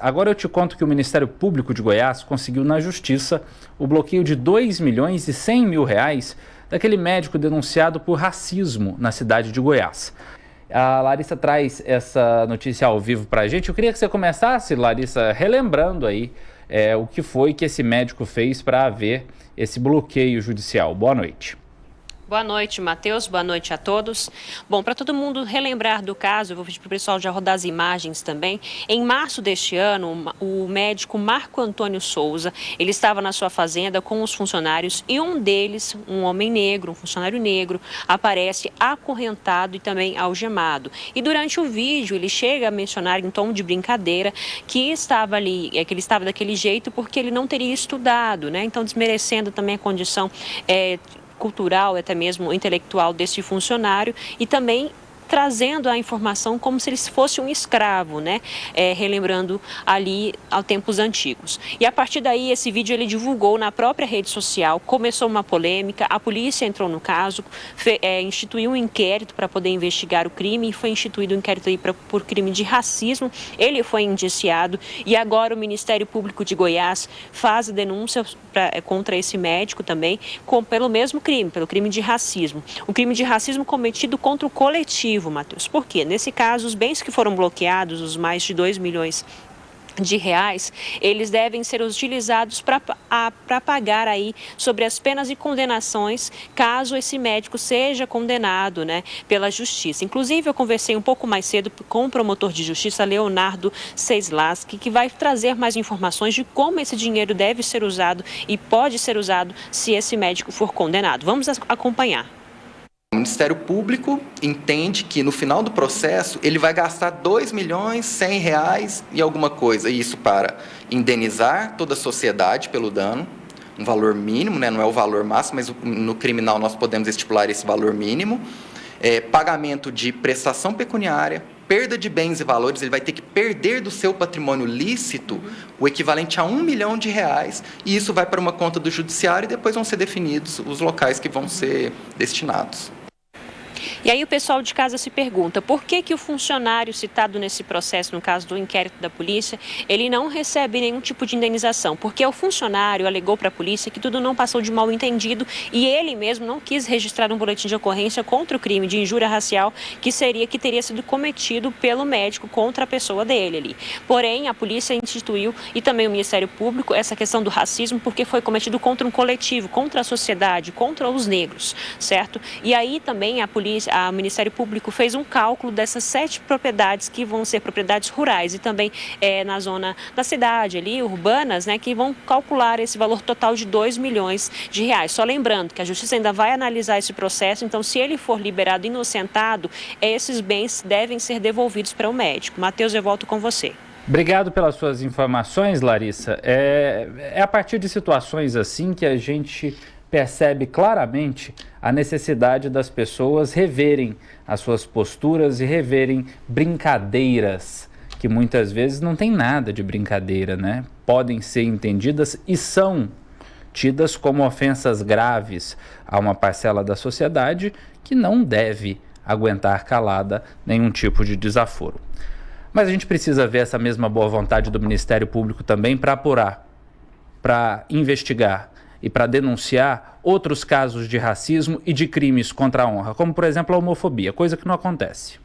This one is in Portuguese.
Agora eu te conto que o Ministério Público de Goiás conseguiu na Justiça o bloqueio de R$ 2.100.000 daquele médico denunciado por racismo na cidade de Goiás. A Larissa traz essa notícia ao vivo para a gente. Eu queria que você começasse, Larissa, relembrando aí o que foi que esse médico fez para haver esse bloqueio judicial. Boa noite. Boa noite, Matheus. Boa noite a todos. Bom, para todo mundo relembrar do caso, eu vou pedir para o pessoal já rodar as imagens também. Em março deste ano, o médico Marco Antônio Souza, ele estava na sua fazenda com os funcionários e um deles, um homem negro, um funcionário negro, aparece acorrentado e também algemado. E durante o vídeo, ele chega a mencionar em tom de brincadeira que estava ali, que ele estava daquele jeito porque ele não teria estudado, né? Então, desmerecendo também a condição cultural, até mesmo intelectual desse funcionário e também trazendo a informação como se ele fosse um escravo, né? Relembrando ali aos tempos antigos. E a partir daí, esse vídeo ele divulgou na própria rede social, começou uma polêmica, a polícia entrou no caso, instituiu um inquérito para poder investigar o crime e foi instituído um inquérito aí por crime de racismo. Ele foi indiciado e agora o Ministério Público de Goiás faz a denúncia contra esse médico também, pelo mesmo crime, pelo crime de racismo. O crime de racismo cometido contra o coletivo, Matheus. Por quê? Nesse caso, os bens que foram bloqueados, os mais de R$ 2.000.000, eles devem ser utilizados para pagar aí sobre as penas e condenações caso esse médico seja condenado, né, pela justiça. Inclusive, eu conversei um pouco mais cedo com o promotor de justiça, Leonardo Seislaski, que vai trazer mais informações de como esse dinheiro deve ser usado e pode ser usado se esse médico for condenado. Vamos acompanhar. O Ministério Público entende que no final do processo ele vai gastar R$ 2.100.000 e alguma coisa, isso para indenizar toda a sociedade pelo dano, um valor mínimo, né? Não é o valor máximo, mas no criminal nós podemos estipular esse valor mínimo, pagamento de prestação pecuniária, perda de bens e valores, ele vai ter que perder do seu patrimônio lícito o equivalente a R$ 1 milhão, e isso vai para uma conta do judiciário e depois vão ser definidos os locais que vão ser destinados. E aí o pessoal de casa se pergunta por que o funcionário citado nesse processo, no caso do inquérito da polícia, ele não recebe nenhum tipo de indenização, porque o funcionário alegou para a polícia que tudo não passou de mal entendido e ele mesmo não quis registrar um boletim de ocorrência contra o crime de injúria racial que teria sido cometido pelo médico contra a pessoa dele ali. Porém, a polícia instituiu e também o Ministério Público essa questão do racismo porque foi cometido contra um coletivo, contra a sociedade, contra os negros, certo? E aí também o Ministério Público fez um cálculo dessas 7 propriedades que vão ser propriedades rurais e também na zona da cidade ali, urbanas, né, que vão calcular esse valor total de R$ 2.000.000. Só lembrando que a Justiça ainda vai analisar esse processo, então se ele for liberado inocentado, esses bens devem ser devolvidos para o médico. Matheus, eu volto com você. Obrigado pelas suas informações, Larissa. É a partir de situações assim que a gente percebe claramente a necessidade das pessoas reverem as suas posturas e reverem brincadeiras que muitas vezes não tem nada de brincadeira, né? Podem ser entendidas e são tidas como ofensas graves a uma parcela da sociedade que não deve aguentar calada nenhum tipo de desaforo. Mas a gente precisa ver essa mesma boa vontade do Ministério Público também para apurar, para investigar e para denunciar outros casos de racismo e de crimes contra a honra, como por exemplo a homofobia, coisa que não acontece.